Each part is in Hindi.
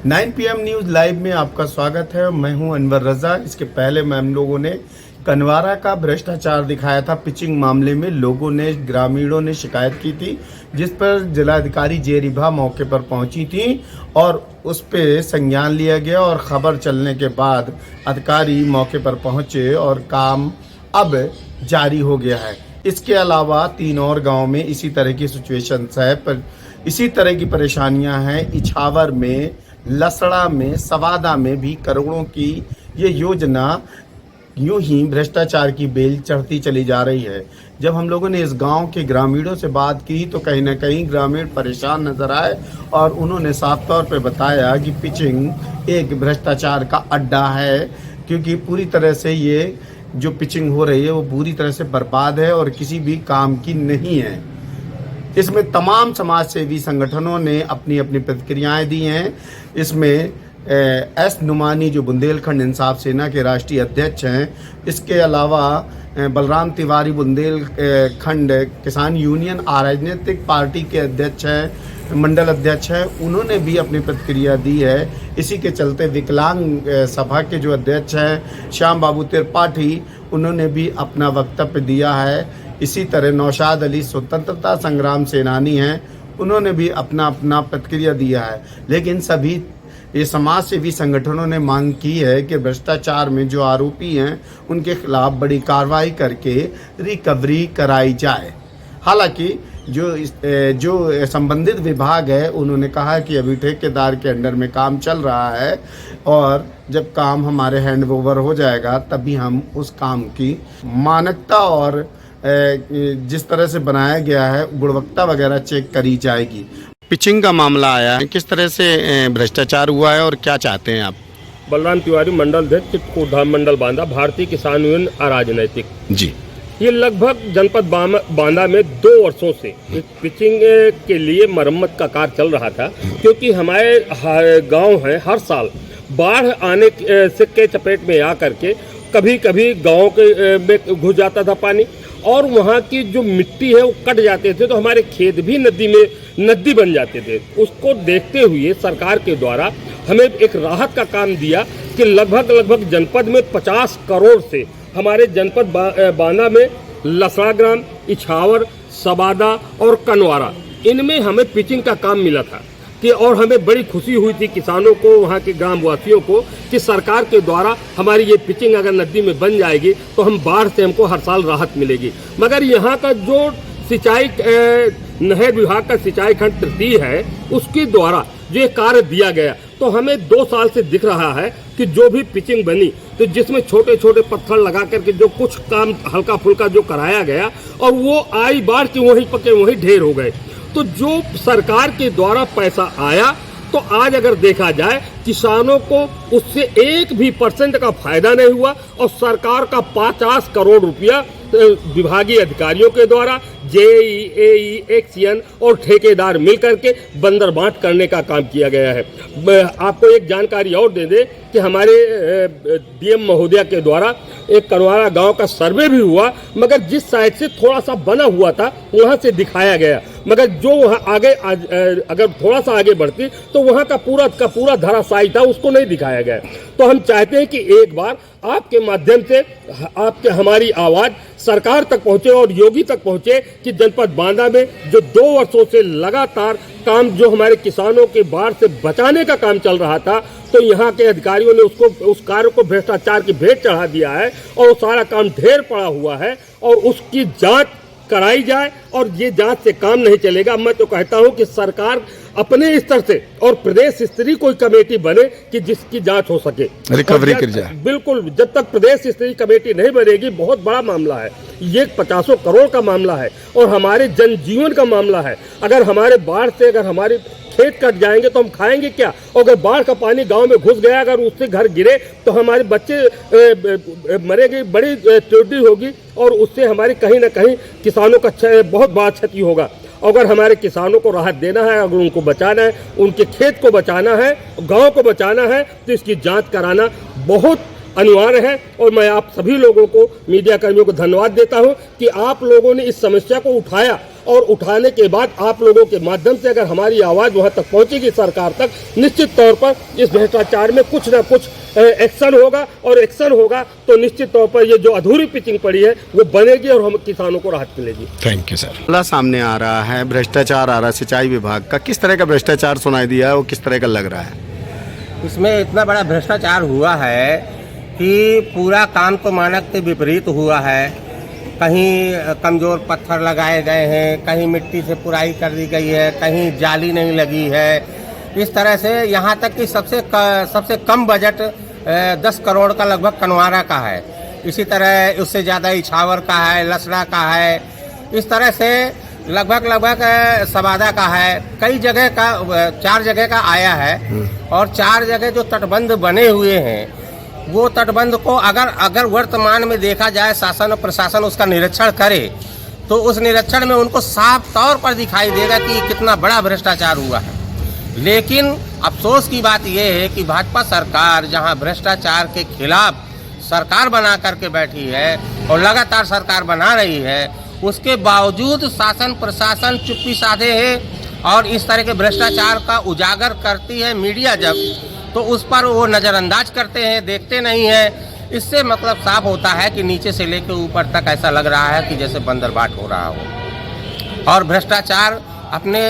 9 PM न्यूज़ लाइव में आपका स्वागत है। मैं हूं अनवर रजा। इसके पहले में हम लोगों ने कनवारा का भ्रष्टाचार दिखाया था। पिचिंग मामले में लोगों ने, ग्रामीणों ने शिकायत की थी, जिस पर जिलाधिकारी जे रिभा मौके पर पहुंची थी और उस पे संज्ञान लिया गया और खबर चलने के बाद अधिकारी मौके पर पहुंचे और काम अब जारी हो गया है। इसके अलावा 3 और गाँव में इसी तरह की सिचुएशंस है, पर इसी तरह की परेशानियां हैं। इछावर में, लसड़ा में, सवादा में भी करोड़ों की ये योजना यूं ही भ्रष्टाचार की बेल चढ़ती चली जा रही है। जब हम लोगों ने इस गांव के ग्रामीणों से बात की तो कहीं ना कहीं ग्रामीण परेशान नजर आए और उन्होंने साफ तौर पे बताया कि पिचिंग एक भ्रष्टाचार का अड्डा है, क्योंकि पूरी तरह से ये जो पिचिंग हो रही है वो पूरी तरह से बर्बाद है और किसी भी काम की नहीं है। इसमें तमाम समाज सेवी संगठनों ने अपनी अपनी प्रतिक्रियाएं दी हैं। इसमें एस नुमानी जो बुंदेलखंड इंसाफ सेना के राष्ट्रीय अध्यक्ष हैं, इसके अलावा बलराम तिवारी बुंदेलखंड किसान यूनियन राजनीतिक पार्टी के अध्यक्ष हैं, मंडल अध्यक्ष हैं, उन्होंने भी अपनी प्रतिक्रिया दी है। इसी के चलते विकलांग सभा के जो अध्यक्ष हैं श्याम बाबू त्रिपाठी, उन्होंने भी अपना वक्तव्य दिया है। इसी तरह नौशाद अली स्वतंत्रता संग्राम सेनानी हैं, उन्होंने भी अपना अपना प्रतिक्रिया दिया है। लेकिन सभी ये समाज सेवी संगठनों ने मांग की है कि भ्रष्टाचार में जो आरोपी हैं उनके खिलाफ बड़ी कार्रवाई करके रिकवरी कराई जाए। हालांकि जो संबंधित विभाग है उन्होंने कहा कि अभी ठेकेदार के अंडर में काम चल रहा है और जब काम हमारे हैंड ओवर हो जाएगा तभी हम उस काम की मानकता और जिस तरह से बनाया गया है गुणवत्ता वगैरह चेक करी जाएगी। पिचिंग का मामला आया है, किस तरह से भ्रष्टाचार हुआ है और क्या चाहते हैं आप? बलराम तिवारी मंडल अध्यक्ष कोधाम मंडल बांदा, भारतीय किसान यूनियन अराजनैतिक जी। ये लगभग जनपद बांदा में 2 वर्षों से पिचिंग के लिए मरम्मत का कार्य चल रहा था, क्योंकि हमारे गांव है हर साल बाढ़ आने से के चपेट में आकर के कभी कभी गाँव के में घुस जाता था पानी और वहाँ की जो मिट्टी है वो कट जाते थे, तो हमारे खेत भी नदी बन जाते थे। उसको देखते हुए सरकार के द्वारा हमें एक राहत का काम दिया कि लगभग जनपद में 50 करोड़ से हमारे जनपद बांदा में लसड़ा ग्राम, इछावर, सबादा और कनवारा, इनमें हमें पिचिंग का काम मिला था कि और हमें बड़ी खुशी हुई थी किसानों को, वहाँ के ग्रामवासियों को, कि सरकार के द्वारा हमारी ये पिचिंग अगर नदी में बन जाएगी तो हम बाढ़ से हमको हर साल राहत मिलेगी। मगर यहाँ का जो सिंचाई नहर विभाग का सिंचाई खंड तृतीय है उसके द्वारा जो ये कार्य दिया गया, तो हमें 2 साल से दिख रहा है कि जो भी पिचिंग बनी तो जिसमें छोटे छोटे पत्थर लगा करके जो कुछ काम हल्का फुल्का जो कराया गया और वो आई बाढ़ के वहीं पके वहीं ढेर हो गए। तो जो सरकार के द्वारा पैसा आया तो आज अगर देखा जाए किसानों को उससे 1 भी % का फायदा नहीं हुआ और सरकार का 50 करोड़ रुपया विभागीय अधिकारियों के द्वारा जेई, एई, एक्सियन और ठेकेदार मिलकर के बंदर बांट करने का काम किया गया है। आपको एक जानकारी और दे दें कि हमारे डीएम महोदया के द्वारा एक कनवारा गांव का सर्वे भी हुआ, मगर जिस साइड से थोड़ा सा बना हुआ था वहां से दिखाया गया, मगर जो वहां आगे अगर थोड़ा सा आगे बढ़ती तो वहां का पूरा धराशायी था, उसको नहीं दिखाया गया। तो हम चाहते हैं कि एक बार आपके माध्यम से आपके हमारी आवाज सरकार तक पहुंचे और योगी तक पहुंचे कि जनपद बांदा में जो 2 वर्षों से लगातार काम जो हमारे किसानों के बाढ़ से बचाने का काम चल रहा था, तो यहाँ के अधिकारियों ने उस कार्य को भ्रष्टाचार की भेंट चढ़ा दिया है और वो सारा काम ढेर पड़ा हुआ है और उसकी जांच कराई जाए। और ये जांच से काम नहीं चलेगा। मैं तो कहता हूं कि सरकार अपने स्तर से और प्रदेश स्तरीय कोई कमेटी बने कि जिसकी जांच हो सके, रिकवरी कर जाए। बिल्कुल, जब तक प्रदेश स्तरीय कमेटी नहीं बनेगी, बहुत बड़ा मामला है ये, 50 करोड़ का मामला है और हमारे जनजीवन का मामला है। अगर हमारे बाढ़ से अगर हमारे खेत कट जाएंगे तो हम खाएंगे क्या? और अगर बाढ़ का पानी गांव में घुस गया, अगर उससे घर गिरे तो हमारे बच्चे मरेंगे, बड़ी ट्रेजेडी होगी और उससे हमारी कहीं ना कहीं किसानों का बहुत बड़ा क्षति होगा। अगर हमारे किसानों को राहत देना है, अगर उनको बचाना है, उनके खेत को बचाना है, गांव को बचाना है, तो इसकी जांच कराना बहुत अनिवार्य है। और मैं आप सभी लोगों को, मीडिया कर्मियों को धन्यवाद देता हूं कि आप लोगों ने इस समस्या को उठाया और उठाने के बाद आप लोगों के माध्यम से अगर हमारी आवाज़ वहाँ तक पहुँचेगी सरकार तक, निश्चित तौर पर इस भ्रष्टाचार में कुछ ना कुछ एक्शन होगा, और एक्शन होगा तो निश्चित तौर पर ये जो अधूरी पिचिंग पड़ी है वो बनेगी और हम किसानों को राहत मिलेगी। Thank you sir. सामने आ रहा है भ्रष्टाचार आ रहा है सिंचाई विभाग का, किस तरह का भ्रष्टाचार सुनाई दिया है और किस तरह का लग रहा है? इसमें इतना बड़ा भ्रष्टाचार हुआ है कि पूरा काम तो मानक के विपरीत हुआ है। कहीं कमज़ोर पत्थर लगाए गए हैं, कहीं मिट्टी से पुराई कर दी गई है, कहीं जाली नहीं लगी है। इस तरह से यहाँ तक कि सबसे कम बजट 10 करोड़ का लगभग कनवारा का है। इसी तरह उससे ज़्यादा इछावर का है, लसड़ा का है। इस तरह से लगभग सवादा का है। कई जगह का 4 जगह का आया है, और 4 जगह जो तटबंध बने हुए हैं वो तटबंध को अगर वर्तमान में देखा जाए, शासन और प्रशासन उसका निरीक्षण करे तो उस निरीक्षण में उनको साफ तौर पर दिखाई देगा कि कितना बड़ा भ्रष्टाचार हुआ है। लेकिन अफसोस की बात यह है कि भाजपा सरकार जहां भ्रष्टाचार के खिलाफ सरकार बना करके बैठी है और लगातार सरकार बना रही है, उसके बावजूद शासन प्रशासन चुप्पी साधे है और इस तरह के भ्रष्टाचार का उजागर करती है मीडिया जब, तो उस पर वो नज़रअंदाज करते हैं, देखते नहीं हैं। इससे मतलब साफ होता है कि नीचे से लेकर ऊपर तक ऐसा लग रहा है कि जैसे बंदरबाट हो रहा हो, और भ्रष्टाचार अपने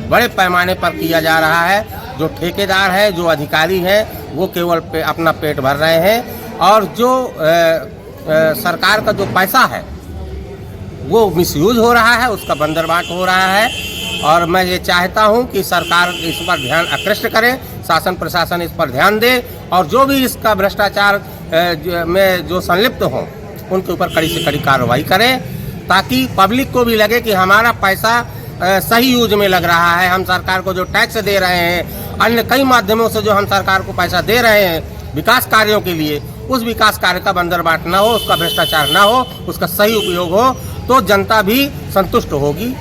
बड़े पैमाने पर किया जा रहा है। जो ठेकेदार है, जो अधिकारी हैं, वो केवल अपना पेट भर रहे हैं, और जो सरकार का जो पैसा है वो मिसयूज हो रहा है, उसका बंदरबाट हो रहा है। और मैं ये चाहता हूं कि सरकार इस पर ध्यान आकृष्ट करे, शासन प्रशासन इस पर ध्यान दे, और जो भी इसका भ्रष्टाचार में जो संलिप्त हों उनके ऊपर कड़ी से कड़ी कार्रवाई करें, ताकि पब्लिक को भी लगे कि हमारा पैसा सही यूज में लग रहा है। हम सरकार को जो टैक्स दे रहे हैं, अन्य कई माध्यमों से जो हम सरकार को पैसा दे रहे हैं विकास कार्यों के लिए, उस विकास कार्य का बंदरबाट ना हो, उसका भ्रष्टाचार ना हो, उसका सही उपयोग हो, तो जनता भी संतुष्ट होगी।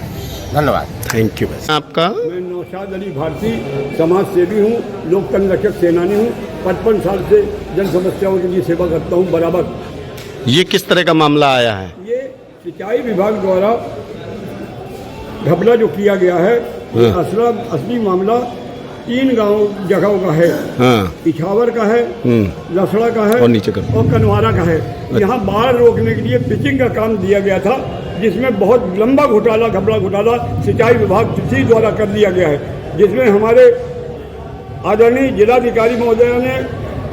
धन्यवाद। Thank you. आपका? मैं नौशाद अली भारती, समाज सेवी हूँ, लोकतंत्र रक्षक सेनानी हूँ। 55 साल से जन समस्याओं की सेवा करता हूँ बराबर। ये किस तरह का मामला आया है? ये सिंचाई विभाग द्वारा घपला जो किया गया है, असली मामला 3 गांव जगहों का है। इछावर का है, लसड़ा का है और कनवारा का है। यहाँ बाढ़ रोकने के लिए पिचिंग का काम दिया गया था, जिसमें बहुत लंबा घपला घोटाला सिंचाई विभाग द्वारा कर दिया गया है, जिसमें हमारे आदरणीय जिलाधिकारी महोदय ने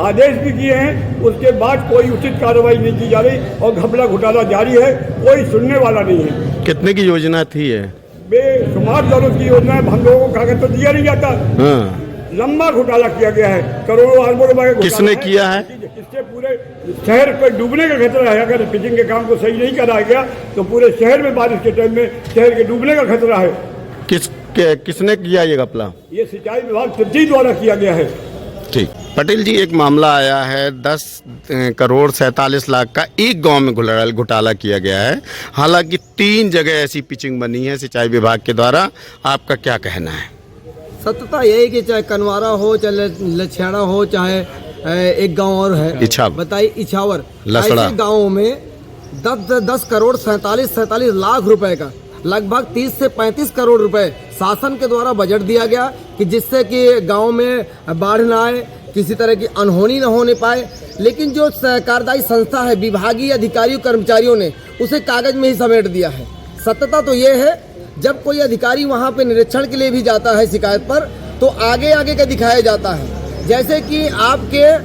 आदेश भी किए हैं। उसके बाद कोई उचित कार्रवाई नहीं की जा रही और घपला घोटाला जारी है, कोई सुनने वाला नहीं है। कितने की योजना थी ये? बेशुमार जरूरत की योजना है, हम लोगों को कागज तो दिया नहीं जाता। लंबा घोटाला किया गया है, करोड़ों अरबों रुपए का। किसने किया है? इससे पूरे शहर को डूबने का खतरा है। अगर पिचिंग के काम को सही नहीं कराया गया तो पूरे शहर में बारिश के टाइम में शहर के डूबने का खतरा है। किसने किया ये घपला? ये सिंचाई विभाग द्वारा किया गया है। ठीक। पटेल जी, एक मामला आया है 10 करोड़ 47 लाख का एक गांव में घोटाला किया गया है। हालांकि 3 जगह ऐसी पिचिंग बनी है सिंचाई विभाग के द्वारा, आपका क्या कहना है? सत्यता यही कि चाहे कनवारा हो, चाहे लछेड़ा हो, चाहे एक गांव और है, बताइए इछावर, ऐसे गाँवों में 10 करोड़ 47 लाख रुपए का लगभग 30 से 35 करोड़ रुपए शासन के द्वारा बजट दिया गया, कि जिससे कि गांव में बाढ़ न आए, किसी तरह की अनहोनी न होने पाए। लेकिन जो कार्यदायी संस्था है, विभागीय अधिकारियों कर्मचारियों ने उसे कागज में ही समेट दिया है। सत्यता तो ये है, जब कोई अधिकारी वहाँ पे निरीक्षण के लिए भी जाता है शिकायत पर, तो आगे आगे का दिखाया जाता है। जैसे कि आपके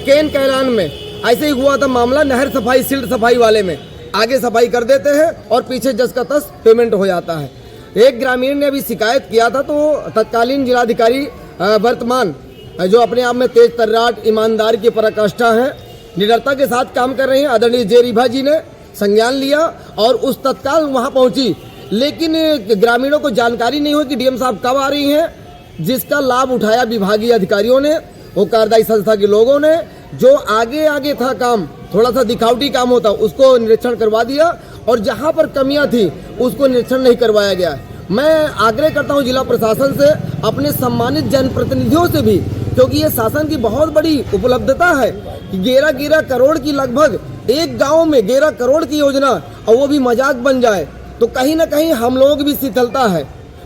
केन कैलान में ऐसे ही हुआ था मामला, नहर सफाई सिल्ट सफाई वाले में आगे सफाई कर देते हैं और पीछे जस का तस पेमेंट हो जाता है। एक ग्रामीण ने भी शिकायत किया था, तो तत्कालीन जिलाधिकारी वर्तमान जो अपने आप में तेज तर्राट, ईमानदार की पराकाष्ठा है, निडरता के साथ काम कर रहे हैं, आदरणीय जे रिभा जी ने संज्ञान लिया और उस तत्काल वहां पहुंची। लेकिन ग्रामीणों को जानकारी नहीं हुई कि डीएम साहब कब आ रही हैं, जिसका लाभ उठाया विभागीय अधिकारियों ने, वो कार्यदायी संस्था के लोगों ने। जो आगे आगे था काम, थोड़ा सा दिखावटी काम होता, उसको निरीक्षण करवा दिया, और जहां पर कमियां थी उसको निरीक्षण नहीं करवाया गया। मैं आग्रह करता हूं जिला प्रशासन से, अपने सम्मानित जनप्रतिनिधियों से भी, क्योंकि ये शासन की बहुत बड़ी उपलब्धता है कि 11 करोड़ की लगभग एक गांव में 11 करोड़ की योजना, और वो भी मजाक बन जाए। तो कहीं ना कहीं हम लोगों की भी शिथिलता है।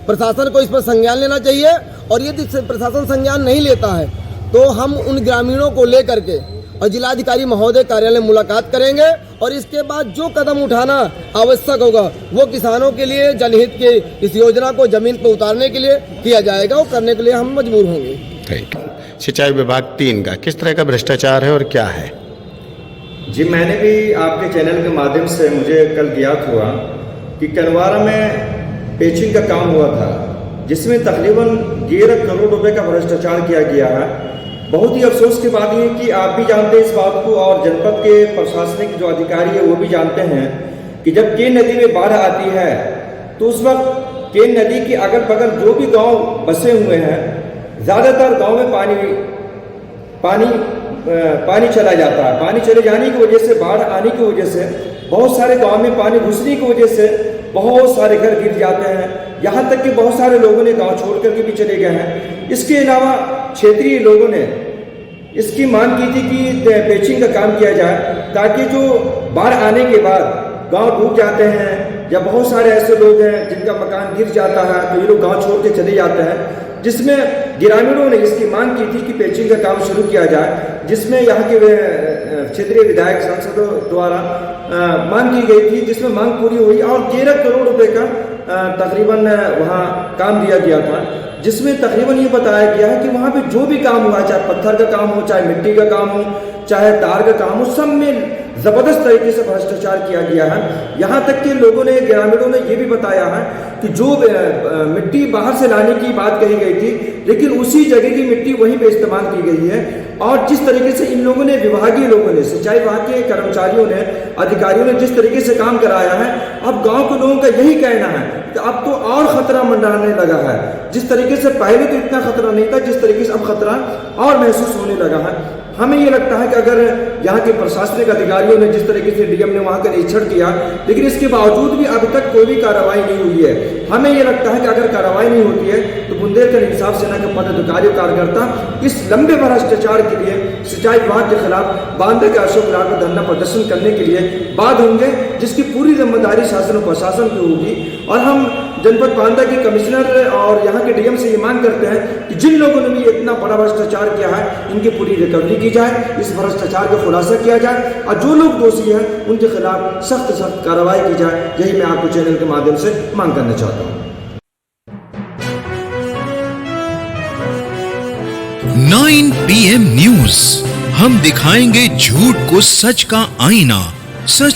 प्रशासन को इस पर संज्ञान लेना चाहिए, और यदि प्रशासन संज्ञान नहीं लेता है तो हम उन ग्रामीणों को लेकर के और जिलाधिकारी महोदय कार्यालय मुलाकात करेंगे, और इसके बाद जो कदम उठाना आवश्यक होगा वो किसानों के लिए, जनहित के इस योजना को जमीन पर उतारने के लिए किया जाएगा, वो करने के लिए हम मजबूर होंगे। सिंचाई विभाग 3 का किस तरह का भ्रष्टाचार है और क्या है? जी, मैंने भी आपके चैनल के माध्यम से मुझे कल ज्ञात हुआ कि कनवारा में पेचिंग का काम हुआ था, जिसमें तकरीबन 11 करोड़ रुपए का भ्रष्टाचार किया गया है। बहुत ही अफसोस की बात यह कि आप भी जानते हैं इस बात को, और जनपद के प्रशासनिक जो अधिकारी है वो भी जानते हैं कि जब केन नदी में बाढ़ आती है तो उस वक्त केन नदी के अगल बगल जो भी गांव बसे हुए हैं, ज़्यादातर गांव में पानी चला जाता है। पानी चले जाने की वजह से, बाढ़ आने की वजह से बहुत सारे गांव में पानी घुसने की वजह से बहुत सारे घर गिर जाते हैं, यहाँ तक कि बहुत सारे लोगों ने गांव छोड़ करके भी चले गए हैं। इसके अलावा क्षेत्रीय लोगों ने इसकी मांग की थी कि पेचिंग का काम किया जाए, ताकि जो बाढ़ आने के बाद गांव डूब जाते हैं या बहुत सारे ऐसे लोग हैं जिनका मकान गिर जाता है तो ये लोग गांव छोड़ के चले जाते हैं, जिसमें ग्रामीणों ने इसकी मांग की थी कि पेचिंग का काम शुरू किया जाए, जिसमें यहाँ के क्षेत्रीय विधायक सांसदों द्वारा मांग की गई थी, जिसमें मांग पूरी हुई और 13 करोड़ रुपए का तकरीबन वहाँ काम दिया गया था, जिसमें तकरीबन ये बताया गया है कि वहाँ पे जो भी काम हुआ, चाहे पत्थर का काम हो, चाहे मिट्टी का काम हो, चाहे तार का काम हो, सब में जबरदस्त तरीके से भ्रष्टाचार किया गया है। यहाँ तक कि लोगों ने, ग्रामीणों ने ये भी बताया है कि जो मिट्टी बाहर से लाने की बात कही गई थी, लेकिन उसी जगह की मिट्टी वहीं पे इस्तेमाल की गई है। और जिस तरीके से इन लोगों ने, विभागीय लोगों ने, सिंचाई विभाग के कर्मचारियों ने, अधिकारियों ने जिस तरीके से काम कराया है, अब गांव के लोगों का यही कहना है कि अब तो और खतरा मंडराने लगा है। जिस तरीके से पहले तो इतना खतरा नहीं था, जिस तरीके से अब खतरा और महसूस होने लगा है। हमें ये लगता है कि अगर यहाँ के प्रशासनिक अधिकारियों ने जिस तरीके से डीएम ने वहाँ का निरीक्षण किया, लेकिन इसके बावजूद भी अभी तक कोई भी कार्रवाई नहीं हुई है। हमें ये लगता है कि अगर कार्रवाई नहीं होती है तो बुंदेलखंड इंसाफ सेना के पदाधिकारी कार्यकर्ता इस लंबे भ्रष्टाचार के लिए सिंचाई विभाग के खिलाफ बांदा के अशोक विहार पर धरना प्रदर्शन करने के लिए बाध्य होंगे, जिसकी पूरी जिम्मेदारी शासन और प्रशासन की होगी। और हम जनपद बांदा के कमिश्नर और यहाँ के डीएम से ये मांग करते हैं कि जिन लोगों ने भी इतना बड़ा भ्रष्टाचार किया है, इनकी पूरी रिकवरी की जाए, इस भ्रष्टाचार का खुलासा किया जाए, और जो लोग दोषी हैं उनके खिलाफ सख्त कार्रवाई की जाए। यही मैं आपको चैनल के माध्यम से मांग करना चाहता हूँ। 9 PM न्यूज, हम दिखाएंगे झूठ को सच का आईना, सच